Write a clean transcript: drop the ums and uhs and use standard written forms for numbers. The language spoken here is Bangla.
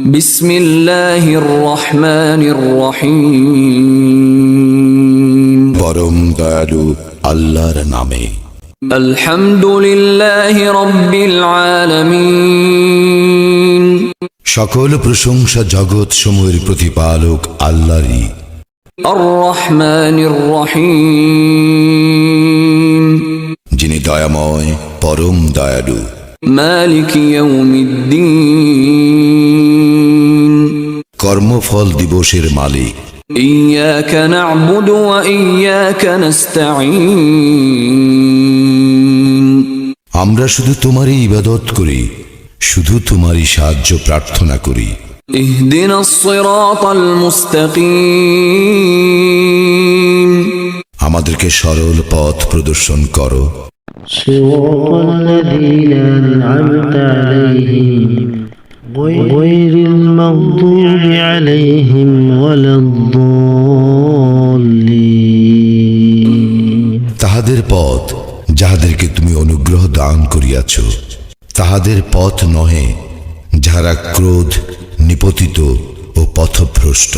বিসমিল্লাহির রহমানির রহিম। পরম দয়ালু আল্লাহর নামে। আলহামদুলিল্লাহি রাব্বিল আলামিন। সকল প্রশংসা জগৎ সমূহের প্রতিপালক আল্লাহরই। আর রহমানির রহিম। যিনি দয়াময় পরম দয়ালু। মালিক ইয়াউমিদ্দিন। কর্মফল দিবসের মালিক। ইয়্যাকা না'বুদু ওয়া ইয়্যাকা নাস্তাঈন। আমরা শুধু তোমারই ইবাদত করি, শুধু তোমারই সাহায্য প্রার্থনা করি। ইহদিনাস সিরাতাল মুস্তাকিম। আমাদেরকে সরল পথ প্রদর্শন করো। সিরাতাল্লাযীনা আন'আমতা আলাইহিম গায়রিল মাগদুবি আলাইহিম ওয়ালাদ-দাল্লিন। তাহাদের পথ যাহাদেরকে তুমি অনুগ্রহ দান করিয়াছ, তাহাদের পথ নহে যাহারা ক্রোধ নিপতিত ও পথভ্রষ্ট।